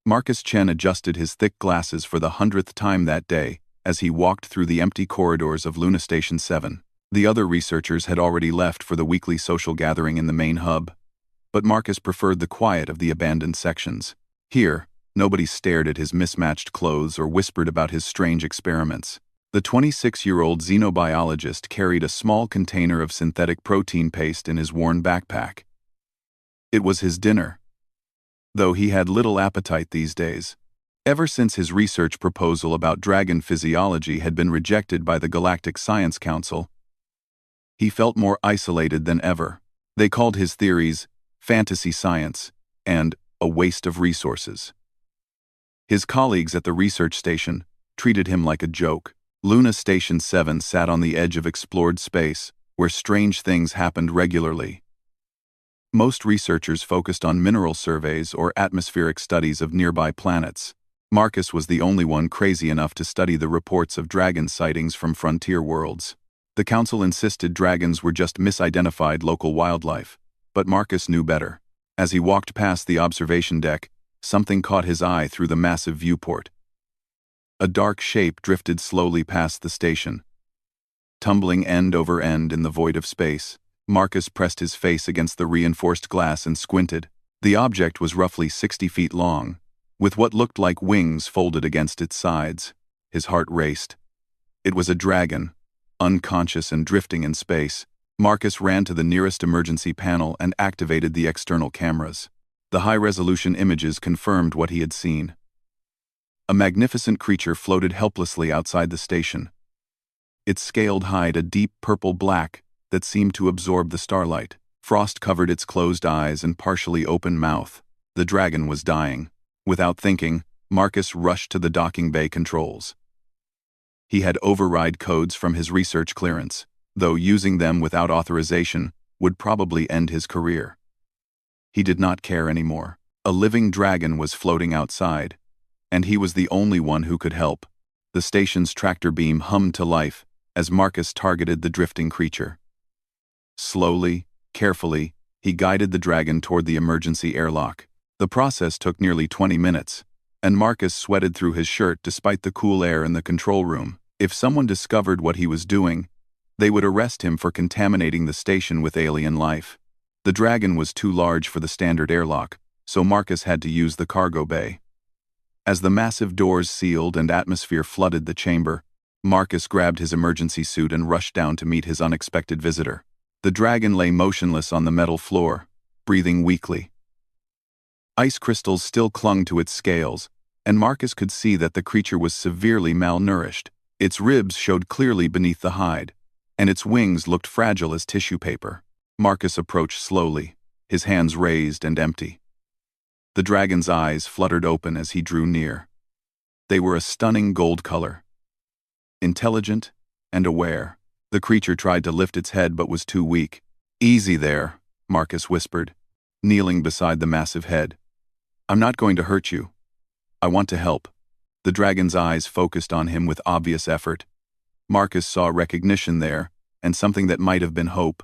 Marcus Chen adjusted his thick glasses for the 100th time that day as he walked through the empty corridors of Luna Station 7. The other researchers had already left for the weekly social gathering in the main hub, but Marcus preferred the quiet of the abandoned sections. Here, nobody stared at his mismatched clothes or whispered about his strange experiments. The 26-year-old xenobiologist carried a small container of synthetic protein paste in his worn backpack. It was his dinner, though he had little appetite these days. Ever since his research proposal about dragon physiology had been rejected by the Galactic Science Council, he felt more isolated than ever. They called his theories fantasy science and a waste of resources. His colleagues at the research station treated him like a joke. Luna Station 7 sat on the edge of explored space, where strange things happened regularly. Most researchers focused on mineral surveys or atmospheric studies of nearby planets. Marcus was the only one crazy enough to study the reports of dragon sightings from frontier worlds. The council insisted dragons were just misidentified local wildlife, but Marcus knew better. As he walked past the observation deck, something caught his eye through the massive viewport. A dark shape drifted slowly past the station. Tumbling end over end in the void of space, Marcus pressed his face against the reinforced glass and squinted. The object was roughly 60 feet long, with what looked like wings folded against its sides. His heart raced. It was a dragon, unconscious and drifting in space. Marcus ran to the nearest emergency panel and activated the external cameras. The high-resolution images confirmed what he had seen. A magnificent creature floated helplessly outside the station, its scaled hide a deep purple-black that seemed to absorb the starlight. Frost covered its closed eyes and partially open mouth. The dragon was dying. Without thinking, Marcus rushed to the docking bay controls. He had override codes from his research clearance, though using them without authorization would probably end his career. He did not care anymore. A living dragon was floating outside, and he was the only one who could help. The station's tractor beam hummed to life as Marcus targeted the drifting creature. Slowly, carefully, he guided the dragon toward the emergency airlock. The process took nearly 20 minutes, and Marcus sweated through his shirt despite the cool air in the control room. If someone discovered what he was doing, they would arrest him for contaminating the station with alien life. The dragon was too large for the standard airlock, so Marcus had to use the cargo bay. As the massive doors sealed and atmosphere flooded the chamber, Marcus grabbed his emergency suit and rushed down to meet his unexpected visitor. The dragon lay motionless on the metal floor, breathing weakly. Ice crystals still clung to its scales, and Marcus could see that the creature was severely malnourished. Its ribs showed clearly beneath the hide, and its wings looked fragile as tissue paper. Marcus approached slowly, his hands raised and empty. The dragon's eyes fluttered open as he drew near. They were a stunning gold color. Intelligent and aware, the creature tried to lift its head but was too weak. "Easy there," Marcus whispered, kneeling beside the massive head. "I'm not going to hurt you. I want to help." The dragon's eyes focused on him with obvious effort. Marcus saw recognition there, and something that might have been hope.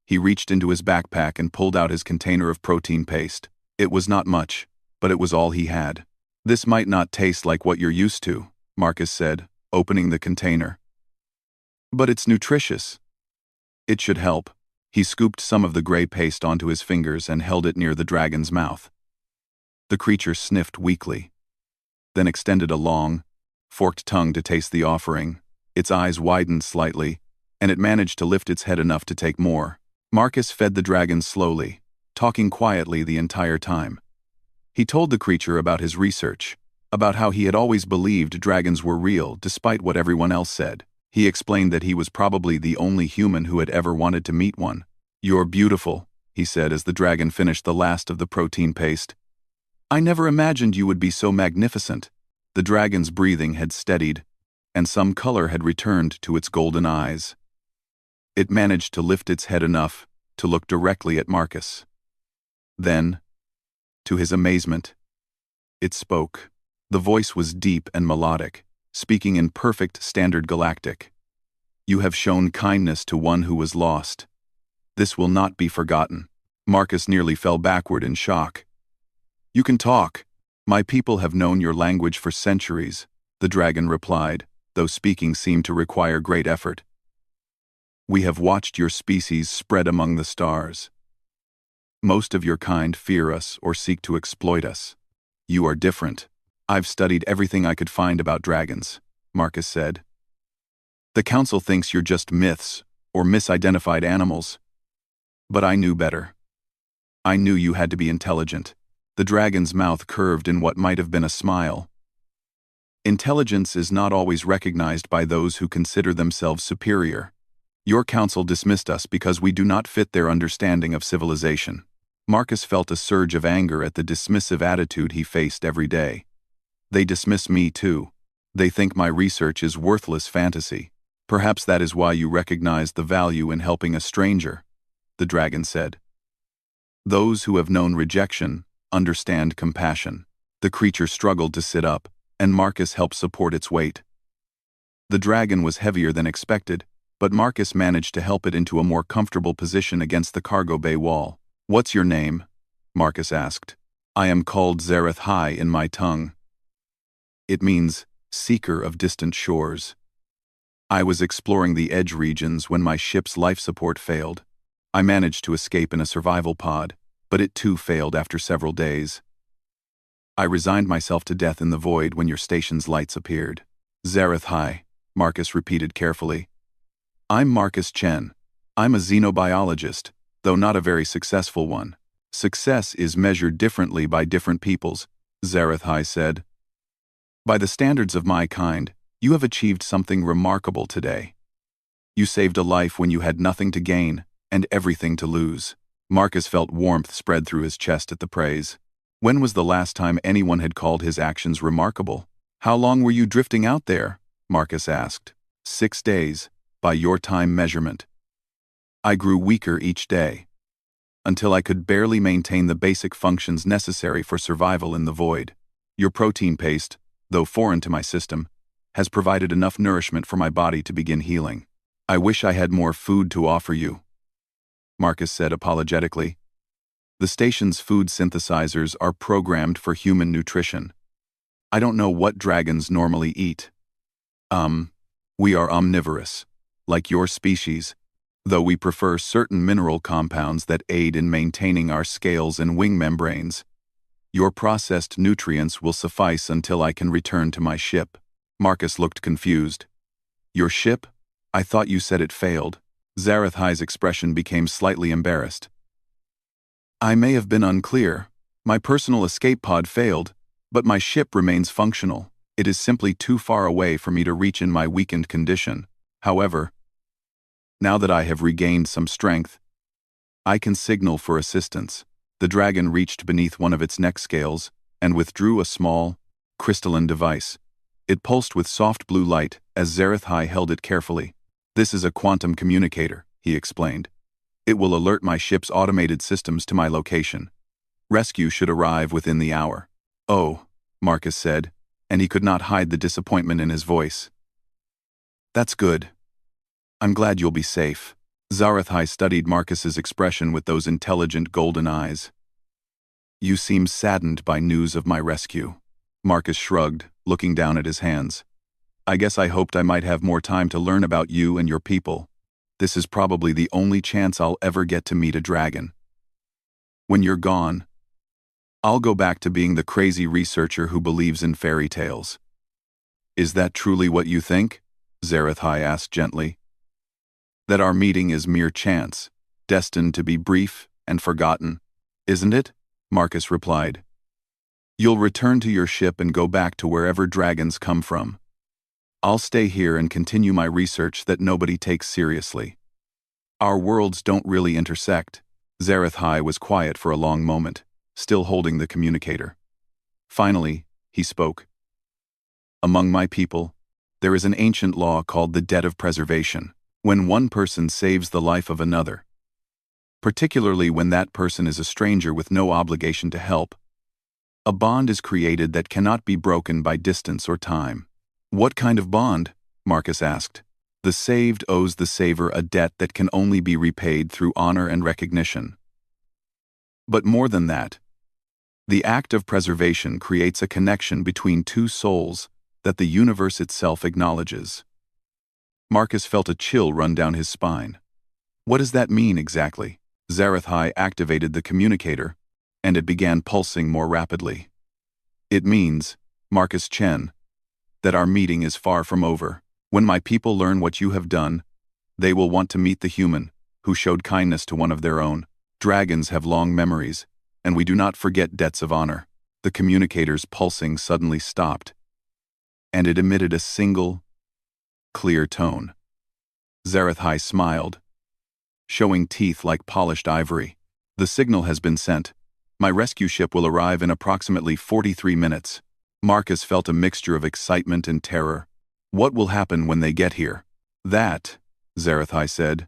He reached into his backpack and pulled out his container of protein paste. It was not much, but it was all he had. "This might not taste like what you're used to," Marcus said, opening the container. "But it's nutritious. It should help." He scooped some of the gray paste onto his fingers and held it near the dragon's mouth. The creature sniffed weakly, then extended a long, forked tongue to taste the offering. Its eyes widened slightly, and it managed to lift its head enough to take more. Marcus fed the dragon slowly, talking quietly the entire time. He told the creature about his research, about how he had always believed dragons were real despite what everyone else said. He explained that he was probably the only human who had ever wanted to meet one. "You're beautiful," he said as the dragon finished the last of the protein paste. "I never imagined you would be so magnificent." The dragon's breathing had steadied, and some color had returned to its golden eyes. It managed to lift its head enough to look directly at Marcus. Then, to his amazement, it spoke. The voice was deep and melodic, speaking in perfect standard Galactic. "You have shown kindness to one who was lost. This will not be forgotten." Marcus nearly fell backward in shock. "You can talk," My people have known your language for centuries, the dragon replied, though speaking seemed to require great effort. We have watched your species spread among the stars. Most of your kind fear us or seek to exploit us. You are different. I've studied everything I could find about dragons, Marcus said. The council thinks you're just myths or misidentified animals. But I knew better. I knew you had to be intelligent. The dragon's mouth curved in what might have been a smile. Intelligence is not always recognized by those who consider themselves superior. Your council dismissed us because we do not fit their understanding of civilization. Marcus felt a surge of anger at the dismissive attitude he faced every day. They dismiss me too. They think my research is worthless fantasy. Perhaps that is why you recognize the value in helping a stranger, the dragon said. Those who have known rejection understand compassion. The creature struggled to sit up, and Marcus helped support its weight. The dragon was heavier than expected, but Marcus managed to help it into a more comfortable position against the cargo bay wall. What's your name? Marcus asked. I am called Zareth High in my tongue. It means seeker of distant shores. I was exploring the edge regions when my ship's life support failed. I managed to escape in a survival pod, but it too failed after several days. I resigned myself to death in the void when your station's lights appeared. Zareth High, Marcus repeated carefully. I'm Marcus Chen. I'm a xenobiologist, though not a very successful one. Success is measured differently by different peoples, Zareth High said. By the standards of my kind, you have achieved something remarkable today. You saved a life when you had nothing to gain and everything to lose. Marcus felt warmth spread through his chest at the praise. When was the last time anyone had called his actions remarkable? How long were you drifting out there? Marcus asked. 6 days, by your time measurement. I grew weaker each day, until I could barely maintain the basic functions necessary for survival in the void. Your protein paste, though foreign to my system, has provided enough nourishment for my body to begin healing. I wish I had more food to offer you, Marcus said apologetically. The station's food synthesizers are programmed for human nutrition. I don't know what dragons normally eat. We are omnivorous, like your species, though we prefer certain mineral compounds that aid in maintaining our scales and wing membranes. Your processed nutrients will suffice until I can return to my ship. Marcus looked confused. Your ship? I thought you said it failed. Zareth High's expression became slightly embarrassed. I may have been unclear. My personal escape pod failed, but my ship remains functional. It is simply too far away for me to reach in my weakened condition. However, now that I have regained some strength, I can signal for assistance. The dragon reached beneath one of its neck scales and withdrew a small, crystalline device. It pulsed with soft blue light as Zareth High held it carefully. This is a quantum communicator, he explained. It will alert my ship's automated systems to my location. Rescue should arrive within the hour. Oh, Marcus said, and he could not hide the disappointment in his voice. That's good. I'm glad you'll be safe. Zareth High studied Marcus's expression with those intelligent golden eyes. You seem saddened by news of my rescue. Marcus shrugged, looking down at his hands. I guess I hoped I might have more time to learn about you and your people. This is probably the only chance I'll ever get to meet a dragon. When you're gone, I'll go back to being the crazy researcher who believes in fairy tales. Is that truly what you think? Zareth High asked gently. That our meeting is mere chance, destined to be brief and forgotten, isn't it? Marcus replied. You'll return to your ship and go back to wherever dragons come from. I'll stay here and continue my research that nobody takes seriously. Our worlds don't really intersect. Zareth High was quiet for a long moment, still holding the communicator. Finally, he spoke. Among my people, there is an ancient law called the debt of preservation. When one person saves the life of another, particularly when that person is a stranger with no obligation to help, a bond is created that cannot be broken by distance or time. What kind of bond? Marcus asked. The saved owes the saver a debt that can only be repaid through honor and recognition. But more than that, The act of preservation creates a connection between two souls that the universe itself acknowledges. Marcus felt a chill run down his spine. What does that mean exactly? Zarathai activated the communicator, and it began pulsing more rapidly. It means, Marcus Chen, that our meeting is far from over. When my people learn what you have done, they will want to meet the human who showed kindness to one of their own. Dragons have long memories, and we do not forget debts of honor. The communicator's pulsing suddenly stopped, and it emitted a single, clear tone. Zarathai smiled, showing teeth like polished ivory. The signal has been sent. My rescue ship will arrive in approximately 43 minutes. Marcus felt a mixture of excitement and terror. What will happen when they get here? That, Zarathai said,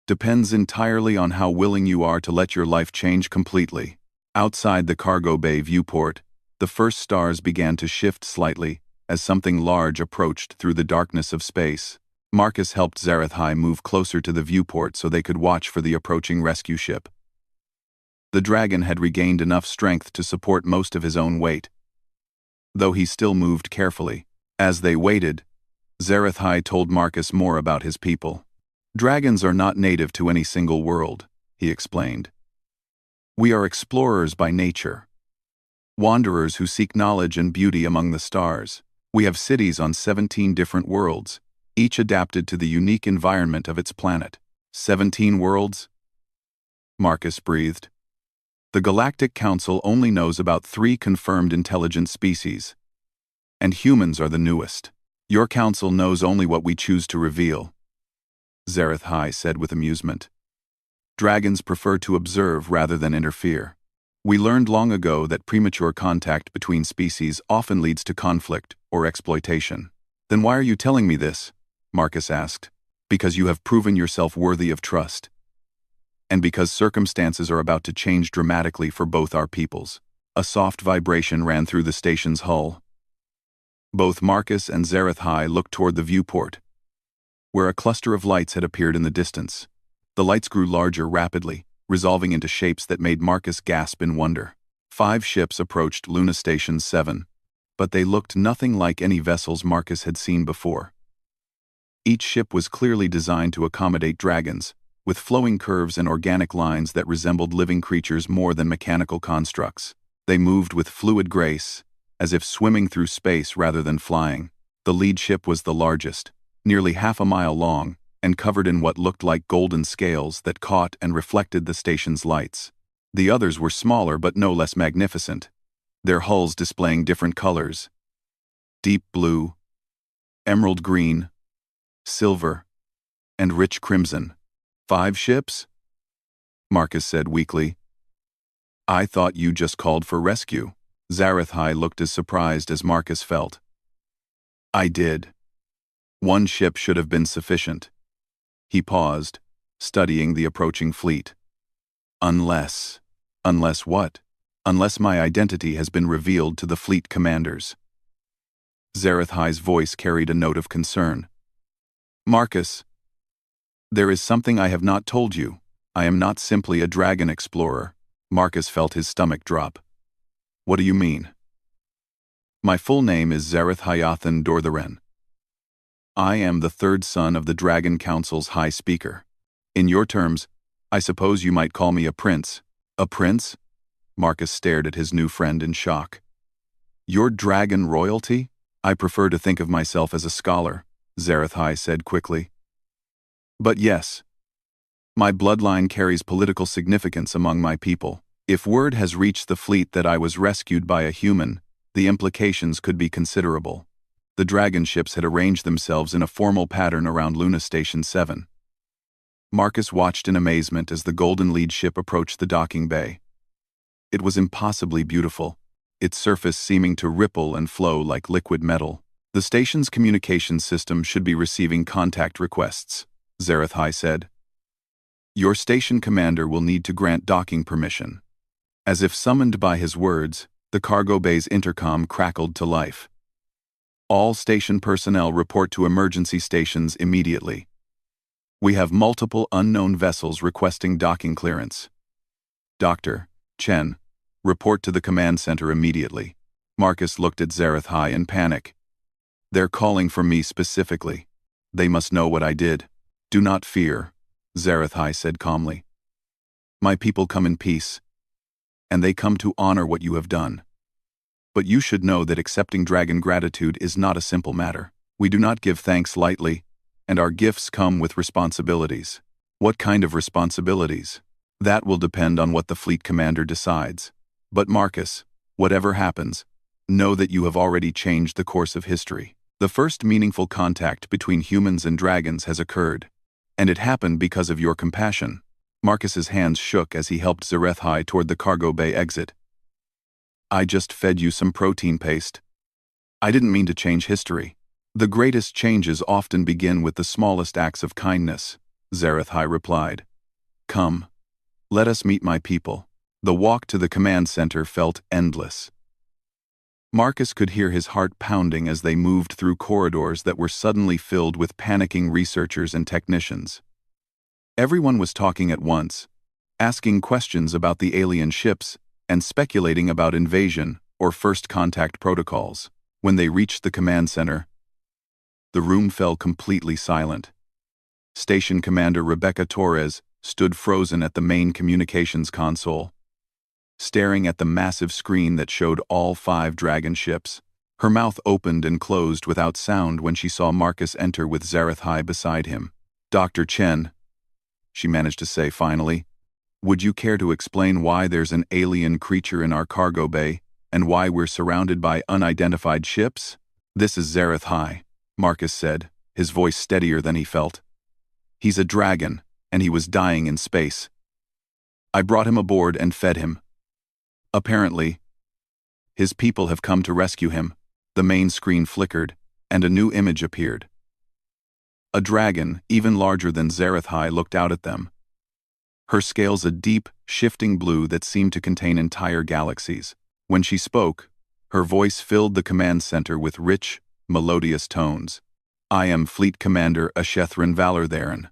depends entirely on how willing you are to let your life change completely. Outside the cargo bay viewport, the first stars began to shift slightly as something large approached through the darkness of space. Marcus helped Zarathai move closer to the viewport so they could watch for the approaching rescue ship. The dragon had regained enough strength to support most of his own weight, though he still moved carefully. As they waited, Zarathai told Marcus more about his people. Dragons are not native to any single world, he explained. We are explorers by nature, wanderers who seek knowledge and beauty among the stars. We have cities on 17 different worlds, each adapted to the unique environment of its planet. 17 worlds? Marcus breathed. The Galactic Council only knows about 3 confirmed intelligent species, and humans are the newest. Your council knows only what we choose to reveal, Zarathai said with amusement. Dragons prefer to observe rather than interfere. We learned long ago that premature contact between species often leads to conflict or exploitation. Then why are you telling me this? Marcus asked. Because you have proven yourself worthy of trust, and because circumstances are about to change dramatically for both our peoples. A soft vibration ran through the station's hull. Both Marcus and Zarathai looked toward the viewport, where a cluster of lights had appeared in the distance. The lights grew larger rapidly, resolving into shapes that made Marcus gasp in wonder. 5 ships approached Luna Station 7, but they looked nothing like any vessels Marcus had seen before. Each ship was clearly designed to accommodate dragons, with flowing curves and organic lines that resembled living creatures more than mechanical constructs. They moved with fluid grace, as if swimming through space rather than flying. The lead ship was the largest, nearly half a mile long, and covered in what looked like golden scales that caught and reflected the station's lights. The others were smaller but no less magnificent, their hulls displaying different colors: deep blue, emerald green, silver, and rich crimson. 5 ships? Marcus said weakly. I thought you just called for rescue. Zarathai looked as surprised as Marcus felt. I did. 1 ship should have been sufficient. He paused, studying the approaching fleet. Unless what? Unless my identity has been revealed to the fleet commanders. Zarathai's voice carried a note of concern. Marcus, there is something I have not told you. I am not simply a dragon explorer. Marcus felt his stomach drop. What do you mean? My full name is Zarathayathan Dortharen. I am the 3rd son of the Dragon Council's High Speaker. In your terms, I suppose you might call me a prince. A prince? Marcus stared at his new friend in shock. Your dragon royalty? I prefer to think of myself as a scholar, Zarathai said quickly. But yes, my bloodline carries political significance among my people. If word has reached the fleet that I was rescued by a human, the implications could be considerable. The dragon ships had arranged themselves in a formal pattern around Luna Station 7. Marcus watched in amazement as the golden lead ship approached the docking bay. It was impossibly beautiful, its surface seeming to ripple and flow like liquid metal. The station's communication system should be receiving contact requests, Zarathai said. Your station commander will need to grant docking permission. As if summoned by his words, the cargo bay's intercom crackled to life. All station personnel report to emergency stations immediately. We have multiple unknown vessels requesting docking clearance. Dr. Chen, Report to the command center immediately. Marcus looked at Zareth High in panic. They're calling for me specifically. They must know what I did. Do not fear, Zareth High said calmly. My people come in peace, and they come to honor what you have done. But you should know that accepting dragon gratitude is not a simple matter. We do not give thanks lightly, and our gifts come with responsibilities. What kind of responsibilities? That will depend on what the fleet commander decides. But Marcus, whatever happens, know that you have already changed the course of history. The first meaningful contact between humans and dragons has occurred, and it happened because of your compassion. Marcus's hands shook as he helped Zareth High toward the cargo bay exit. I just fed you some protein paste. I didn't mean to change history. The greatest changes often begin with the smallest acts of kindness, Zareth High replied. Come, let us meet my people. The walk to the command center felt endless. Marcus could hear his heart pounding as they moved through corridors that were suddenly filled with panicking researchers and technicians. Everyone was talking at once, asking questions about the alien ships and speculating about invasion or first contact protocols. When they reached the command center, the room fell completely silent. Station Commander Rebecca Torres stood frozen at the main communications console, staring at the massive screen that showed all 5 dragon ships. Her mouth opened and closed without sound when she saw Marcus enter with Zareth High beside him. Dr. Chen, she managed to say finally, would you care to explain why there's an alien creature in our cargo bay and why we're surrounded by unidentified ships? This is Zareth High, Marcus said, his voice steadier than he felt. He's a dragon, and he was dying in space. I brought him aboard and fed him. Apparently, his people have come to rescue him. The main screen flickered, and a new image appeared. A dragon, even larger than Zareth High, looked out at them. Her scales a deep, shifting blue that seemed to contain entire galaxies. When she spoke, her voice filled the command center with rich, melodious tones. I am Fleet Commander Ashethrin Valortharen.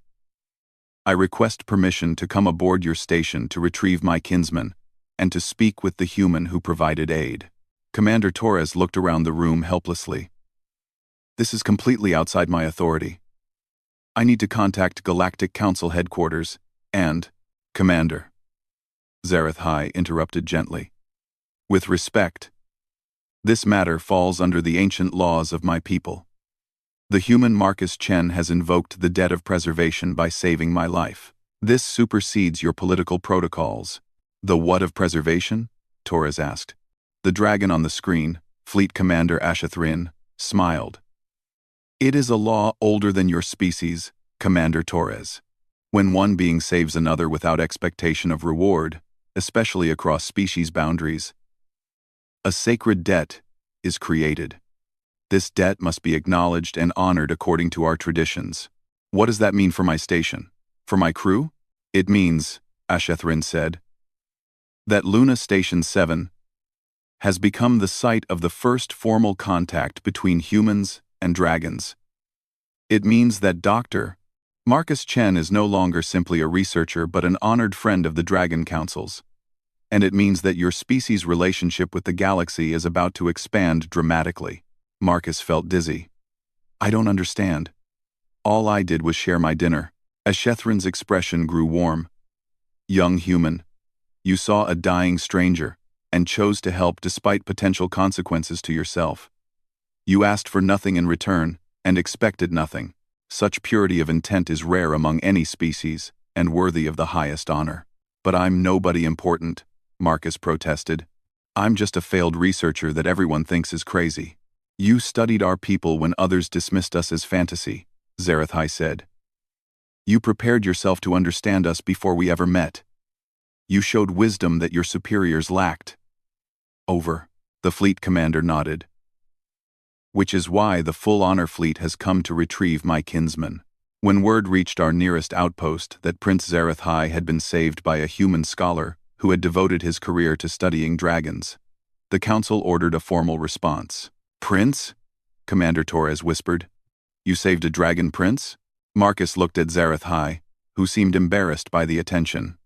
I request permission to come aboard your station to retrieve my kinsman, and to speak with the human who provided aid. Commander Torres looked around the room helplessly. This is completely outside my authority. I need to contact Galactic Council headquarters, and, Commander, Zareth High interrupted gently. With respect, this matter falls under the ancient laws of my people. The human Marcus Chen has invoked the debt of preservation by saving my life. This supersedes your political protocols. The what of preservation? Torres asked. The dragon on the screen, Fleet Commander Ashethrin, smiled. It is a law older than your species, Commander Torres. When one being saves another without expectation of reward, especially across species boundaries, a sacred debt is created. This debt must be acknowledged and honored according to our traditions. What does that mean for my station? For my crew? It means, Ashethrin said, that Luna Station 7 has become the site of the first formal contact between humans and dragons. It means that Dr. Marcus Chen is no longer simply a researcher but an honored friend of the Dragon Councils. And it means that your species' relationship with the galaxy is about to expand dramatically. Marcus felt dizzy. I don't understand. All I did was share my dinner. Ashethrin's expression grew warm. Young human, you saw a dying stranger and chose to help despite potential consequences to yourself. You asked for nothing in return and expected nothing. Such purity of intent is rare among any species and worthy of the highest honor. But I'm nobody important, Marcus protested. I'm just a failed researcher that everyone thinks is crazy. You studied our people when others dismissed us as fantasy, Zareth High said. You prepared yourself to understand us before we ever met. You showed wisdom that your superiors lacked. Over. The fleet commander nodded. Which is why the full honor fleet has come to retrieve my kinsman. When word reached our nearest outpost that Prince Zareth High had been saved by a human scholar who had devoted his career to studying dragons, the council ordered a formal response. Prince? Commander Torres whispered. You saved a dragon prince? Marcus looked at Zareth High, who seemed embarrassed by the attention.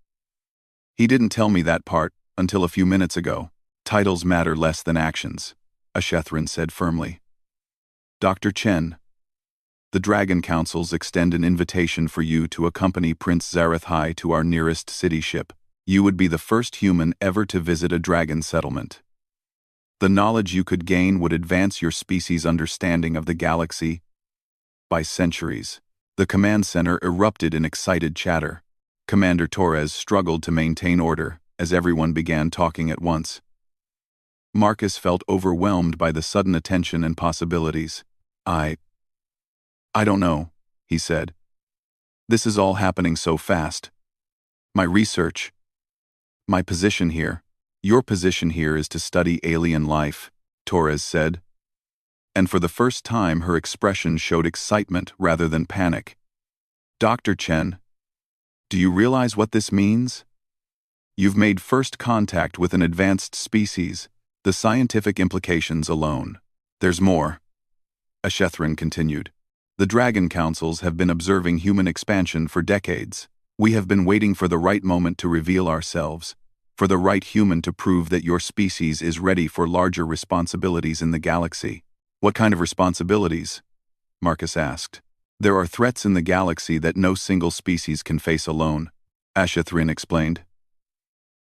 He didn't tell me that part until a few minutes ago. Titles matter less than actions, Ashethrin said firmly. Dr. Chen, the Dragon Councils extend an invitation for you to accompany Prince Zarathai to our nearest city ship. You would be the first human ever to visit a dragon settlement. The knowledge you could gain would advance your species' understanding of the galaxy by centuries. The command center erupted in excited chatter. Commander Torres struggled to maintain order as everyone began talking at once. Marcus felt overwhelmed by the sudden attention and possibilities. I don't know, he said. This is all happening so fast. My research, my position here, your position here is to study alien life, Torres said. And for the first time her expression showed excitement rather than panic. Dr. Chen, do you realize what this means? You've made first contact with an advanced species, the scientific implications alone. There's more, Ashethrin continued. The Dragon Councils have been observing human expansion for decades. We have been waiting for the right moment to reveal ourselves, for the right human to prove that your species is ready for larger responsibilities in the galaxy. What kind of responsibilities? Marcus asked. There are threats in the galaxy that no single species can face alone, Ashethrin explained.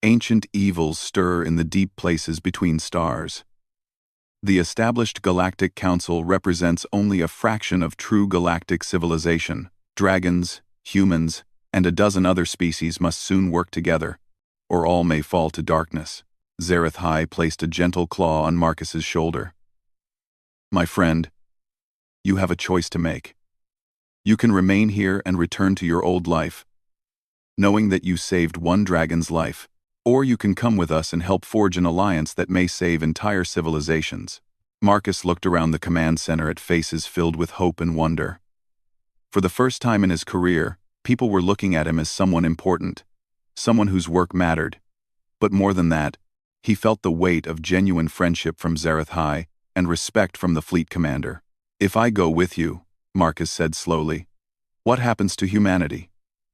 Ancient evils stir in the deep places between stars. The established Galactic Council represents only a fraction of true galactic civilization. Dragons, humans, and a dozen other species must soon work together, or all may fall to darkness. Zarathai placed a gentle claw on Marcus's shoulder. My friend, you have a choice to make. You can remain here and return to your old life, knowing that you saved one dragon's life, or you can come with us and help forge an alliance that may save entire civilizations. Marcus looked around the command center at faces filled with hope and wonder. For the first time in his career, people were looking at him as someone important, someone whose work mattered. But more than that, he felt the weight of genuine friendship from Zarathai and respect from the fleet commander. If I go with you, Marcus said slowly, what happens to humanity?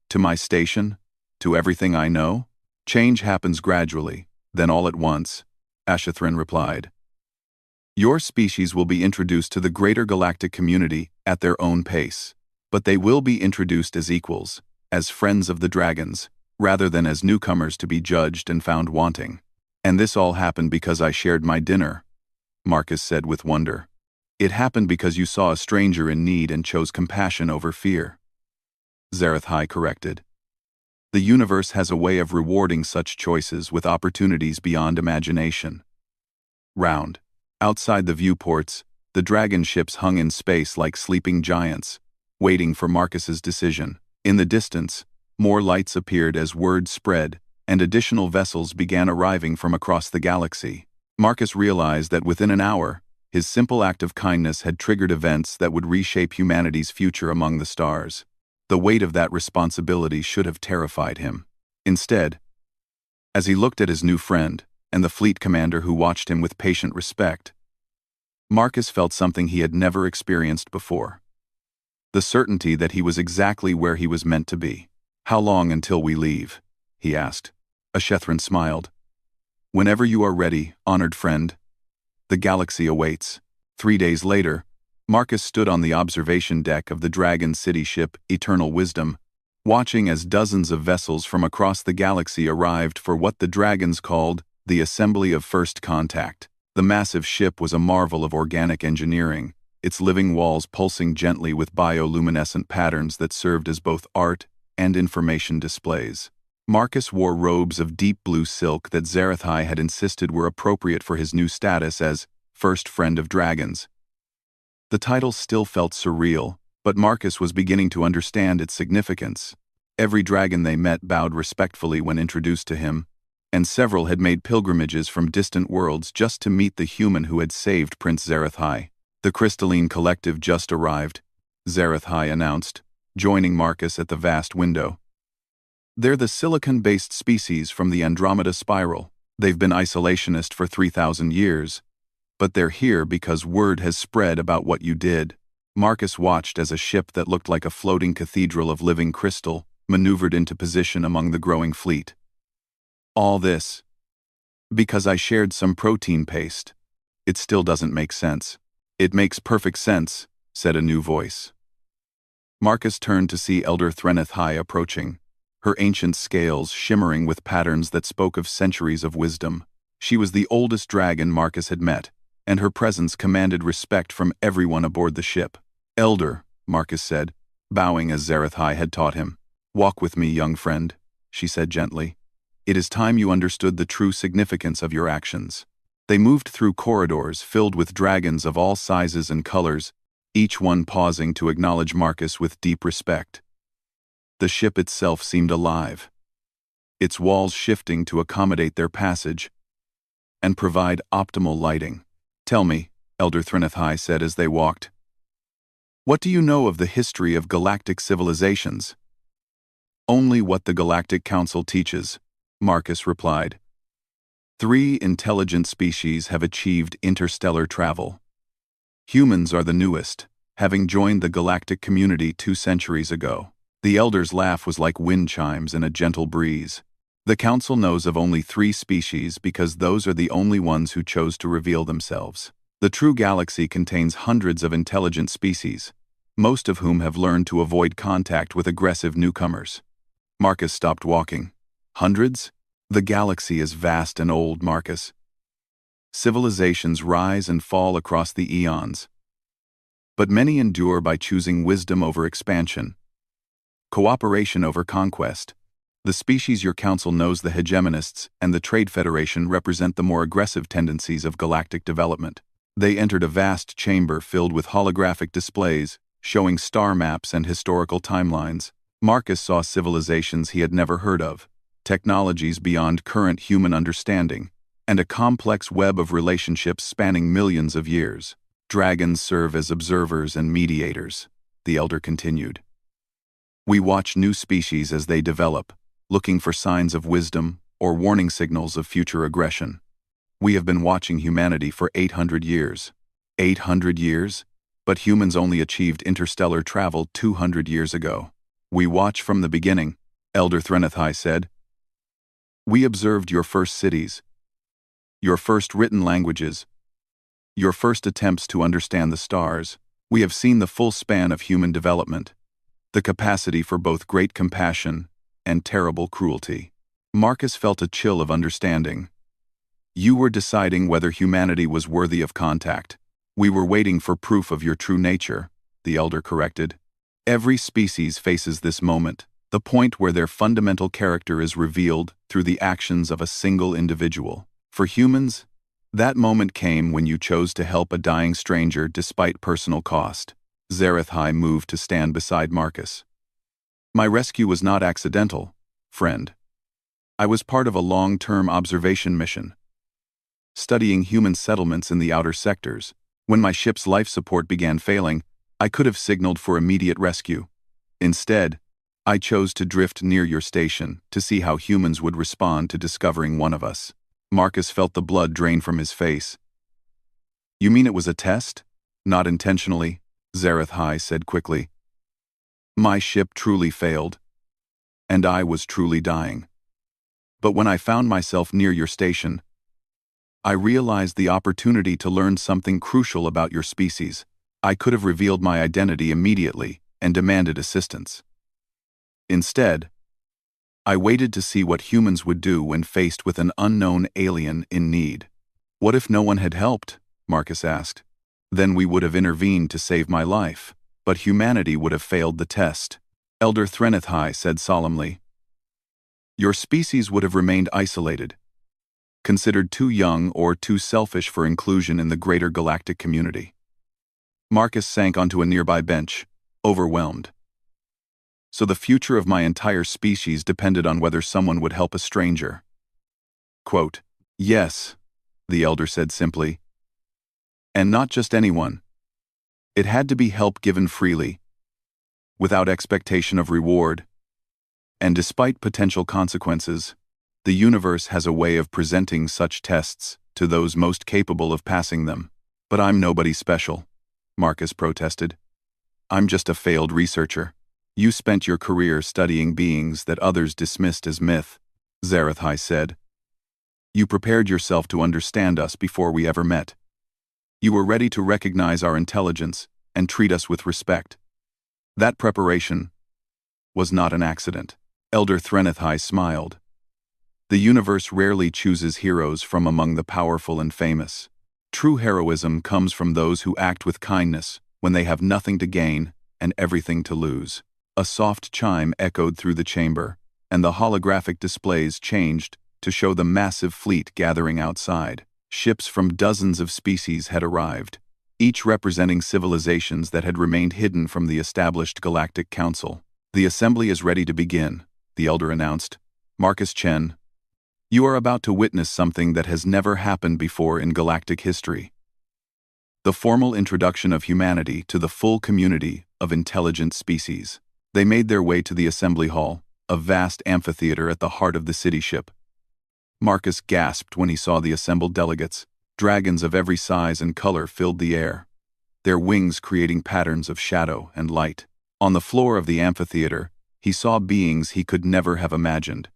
To my station? To everything I know? Change happens gradually, then all at once, Ashethrin replied. Your species will be introduced to the greater galactic community at their own pace, but they will be introduced as equals, as friends of the dragons, rather than as newcomers to be judged and found wanting. And this all happened because I shared my dinner, Marcus said with wonder. It happened because you saw a stranger in need and chose compassion over fear. Zarathai corrected. The universe has a way of rewarding such choices with opportunities beyond imagination. Round. Outside the viewports, the dragon ships hung in space like sleeping giants, waiting for Marcus's decision. In the distance, more lights appeared as word spread, and additional vessels began arriving from across the galaxy. Marcus realized that within an hour, his simple act of kindness had triggered events that would reshape humanity's future among the stars. The weight of that responsibility should have terrified him. Instead, as he looked at his new friend and the fleet commander who watched him with patient respect, Marcus felt something he had never experienced before. The certainty that he was exactly where he was meant to be. How long until we leave? He asked. Ashethrin smiled. Whenever you are ready, honored friend. The galaxy awaits. 3 days later, Marcus stood on the observation deck of the Dragon City ship Eternal Wisdom, watching as dozens of vessels from across the galaxy arrived for what the dragons called the Assembly of First Contact. The massive ship was a marvel of organic engineering, its living walls pulsing gently with bioluminescent patterns that served as both art and information displays. Marcus wore robes of deep blue silk that Zarathai had insisted were appropriate for his new status as First Friend of Dragons. The title still felt surreal, but Marcus was beginning to understand its significance. Every dragon they met bowed respectfully when introduced to him, and several had made pilgrimages from distant worlds just to meet the human who had saved Prince Zarathai. The Crystalline Collective just arrived, Zarathai announced, joining Marcus at the vast window. They're the silicon-based species from the Andromeda Spiral. They've been isolationist for 3,000 years, but they're here because word has spread about what you did. Marcus watched as a ship that looked like a floating cathedral of living crystal maneuvered into position among the growing fleet. All this, Because I shared some protein paste. It still doesn't make sense. It makes perfect sense, said a new voice. Marcus turned to see Elder Threneth High approaching, her ancient scales shimmering with patterns that spoke of centuries of wisdom. She was the oldest dragon Marcus had met, and her presence commanded respect from everyone aboard the ship. Elder, Marcus said, bowing as Zareth High had taught him. Walk with me, young friend, she said gently. It is time you understood the true significance of your actions. They moved through corridors filled with dragons of all sizes and colors, each one pausing to acknowledge Marcus with deep respect. The ship itself seemed alive, its walls shifting to accommodate their passage and provide optimal lighting. Tell me, Elder Threneth High said as they walked. What do you know of the history of galactic civilizations? Only what the Galactic Council teaches, Marcus replied. 3 intelligent species have achieved interstellar travel. Humans are the newest, having joined the galactic community 2 centuries ago. The Elder's laugh was like wind chimes in a gentle breeze. The Council knows of only 3 species because those are the only ones who chose to reveal themselves. The true galaxy contains hundreds of intelligent species, most of whom have learned to avoid contact with aggressive newcomers. Marcus stopped walking. Hundreds? The galaxy is vast and old, Marcus. Civilizations rise and fall across the eons. But many endure by choosing wisdom over expansion, cooperation over conquest. The species your council knows, the hegemonists and the Trade Federation, represent the more aggressive tendencies of galactic development. They entered a vast chamber filled with holographic displays, showing star maps and historical timelines. Marcus saw civilizations he had never heard of, technologies beyond current human understanding, and a complex web of relationships spanning millions of years. Dragons serve as observers and mediators, the Elder continued. We watch new species as they develop, looking for signs of wisdom or warning signals of future aggression. We have been watching humanity for 800 years. 800 years? But humans only achieved interstellar travel 200 years ago. We watch from the beginning, Elder Threneth High said. We observed your first cities, your first written languages, your first attempts to understand the stars. We have seen the full span of human development, the capacity for both great compassion and terrible cruelty. Marcus felt a chill of understanding. You were deciding whether humanity was worthy of contact. We were waiting for proof of your true nature, the Elder corrected. Every species faces this moment, the point where their fundamental character is revealed through the actions of a single individual. For humans, that moment came when you chose to help a dying stranger despite personal cost. Zareth High moved to stand beside Marcus. My rescue was not accidental, friend. I was part of a long-term observation mission, studying human settlements in the outer sectors. When my ship's life support began failing, I could have signaled for immediate rescue. Instead, I chose to drift near your station to see how humans would respond to discovering one of us. Marcus felt the blood drain from his face. You mean it was a test? Not intentionally, Zareth High said quickly. My ship truly failed, and I was truly dying. But when I found myself near your station, I realized the opportunity to learn something crucial about your species. I could have revealed my identity immediately and demanded assistance. Instead, I waited to see what humans would do when faced with an unknown alien in need. What if no one had helped? Marcus asked. Then we would have intervened to save my life, but humanity would have failed the test. Elder Threneth High said solemnly. Your species would have remained isolated, considered too young or too selfish for inclusion in the greater galactic community. Marcus sank onto a nearby bench, overwhelmed. So the future of my entire species depended on whether someone would help a stranger. Quote, yes, the Elder said simply. And not just anyone. It had to be help given freely, without expectation of reward. And despite potential consequences, the universe has a way of presenting such tests to those most capable of passing them. But I'm nobody special, Marcus protested. I'm just a failed researcher. You spent your career studying beings that others dismissed as myth, Zareth High said. You prepared yourself to understand us before we ever met. You were ready to recognize our intelligence and treat us with respect. That preparation was not an accident. Elder Threnethai smiled. The universe rarely chooses heroes from among the powerful and famous. True heroism comes from those who act with kindness when they have nothing to gain and everything to lose. A soft chime echoed through the chamber, and the holographic displays changed to show the massive fleet gathering outside. Ships from dozens of species had arrived, each representing civilizations that had remained hidden from the established Galactic Council. "The assembly is ready to begin," the elder announced. "Marcus Chen, you are about to witness something that has never happened before in galactic history. The formal introduction of humanity to the full community of intelligent species." They made their way to the assembly hall, a vast amphitheater at the heart of the city ship. Marcus gasped when he saw the assembled delegates. Dragons of every size and color filled the air, their wings creating patterns of shadow and light. On the floor of the amphitheater, he saw beings he could never have imagined.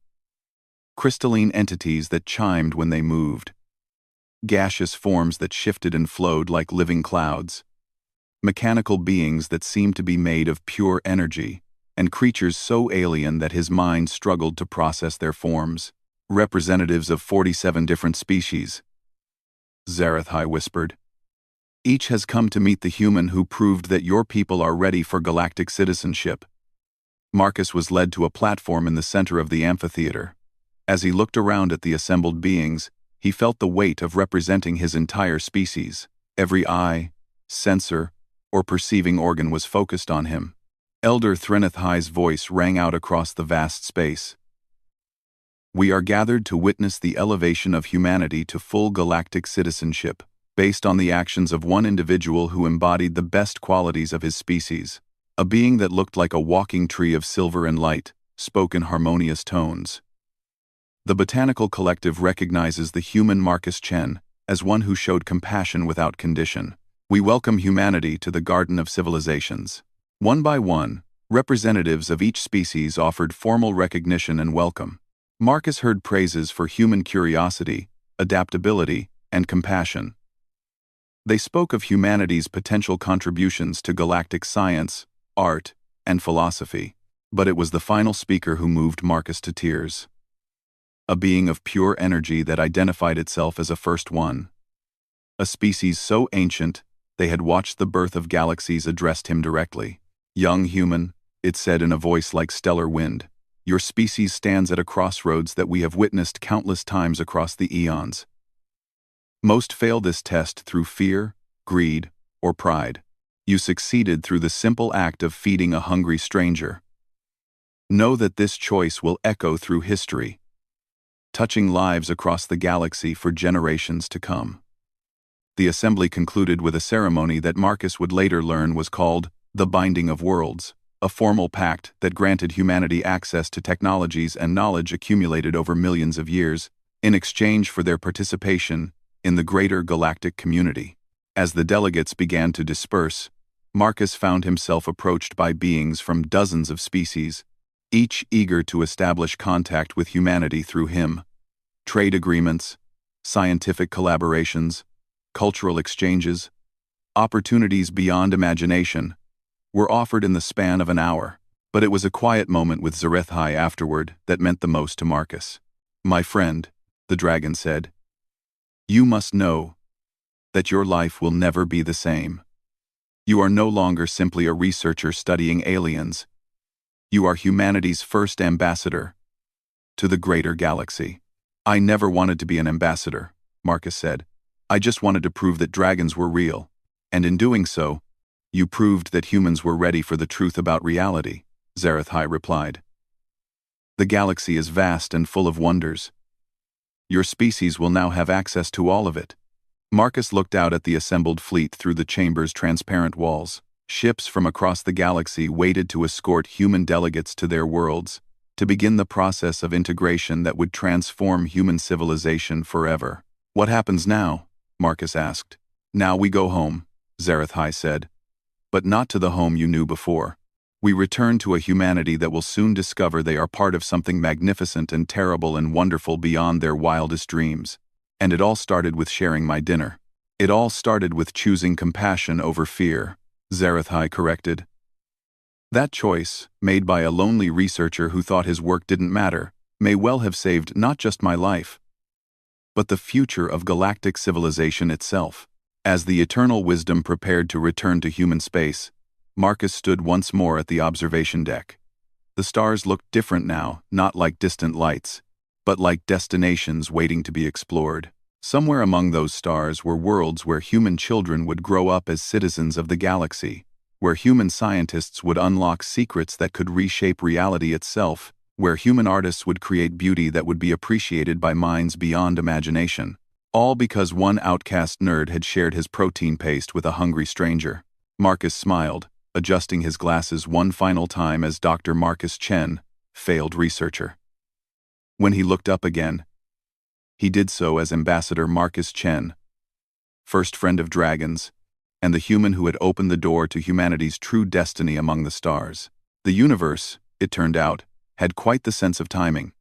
Crystalline entities that chimed when they moved. Gaseous forms that shifted and flowed like living clouds. Mechanical beings that seemed to be made of pure energy, and creatures so alien that his mind struggled to process their forms. "Representatives of 47 different species," Zarethai whispered. "Each has come to meet the human who proved that your people are ready for galactic citizenship." Marcus was led to a platform in the center of the amphitheater. As he looked around at the assembled beings, he felt the weight of representing his entire species. Every eye, sensor, or perceiving organ was focused on him. Elder Threnethai's voice rang out across the vast space. "We are gathered to witness the elevation of humanity to full galactic citizenship, based on the actions of one individual who embodied the best qualities of his species. A being that looked like a walking tree of silver and light, spoke in harmonious tones. The botanical collective recognizes the human Marcus Chen as one who showed compassion without condition. We welcome humanity to the Garden of Civilizations." One by one, representatives of each species offered formal recognition and welcome. Marcus heard praises for human curiosity, adaptability, and compassion. They spoke of humanity's potential contributions to galactic science, art, and philosophy. But it was the final speaker who moved Marcus to tears. A being of pure energy that identified itself as a first one. A species so ancient, they had watched the birth of galaxies addressed him directly. "Young human," it said in a voice like stellar wind, "your species stands at a crossroads that we have witnessed countless times across the eons. Most fail this test through fear, greed, or pride. You succeeded through the simple act of feeding a hungry stranger. Know that this choice will echo through history, touching lives across the galaxy for generations to come." The assembly concluded with a ceremony that Marcus would later learn was called the Binding of Worlds, a formal pact that granted humanity access to technologies and knowledge accumulated over millions of years, in exchange for their participation in the greater galactic community. As the delegates began to disperse, Marcus found himself approached by beings from dozens of species, each eager to establish contact with humanity through him. Trade agreements, scientific collaborations, cultural exchanges, opportunities beyond imagination, were offered in the span of an hour. But it was a quiet moment with Zarethai afterward that meant the most to Marcus. "My friend," the dragon said, "you must know that your life will never be the same. You are no longer simply a researcher studying aliens. You are humanity's first ambassador to the greater galaxy." "I never wanted to be an ambassador," Marcus said. "I just wanted to prove that dragons were real. And in doing so, you proved that humans were ready for the truth about reality," Zarethai replied. "The galaxy is vast and full of wonders. Your species will now have access to all of it." Marcus looked out at the assembled fleet through the chamber's transparent walls. Ships from across the galaxy waited to escort human delegates to their worlds, to begin the process of integration that would transform human civilization forever. "What happens now?" Marcus asked. "Now we go home," Zarethai said. "But not to the home you knew before. We return to a humanity that will soon discover they are part of something magnificent and terrible and wonderful beyond their wildest dreams. And it all started with sharing my dinner. It all started with choosing compassion over fear, Zarathai corrected. That choice, made by a lonely researcher who thought his work didn't matter, may well have saved not just my life, but the future of galactic civilization itself. As the eternal wisdom prepared to return to human space, Marcus stood once more at the observation deck. The stars looked different now, not like distant lights, but like destinations waiting to be explored. Somewhere among those stars were worlds where human children would grow up as citizens of the galaxy, where human scientists would unlock secrets that could reshape reality itself, where human artists would create beauty that would be appreciated by minds beyond imagination. All because one outcast nerd had shared his protein paste with a hungry stranger. Marcus smiled, adjusting his glasses one final time as Dr. Marcus Chen, failed researcher. When he looked up again, he did so as Ambassador Marcus Chen, first friend of dragons, and the human who had opened the door to humanity's true destiny among the stars. The universe, it turned out, had quite the sense of timing.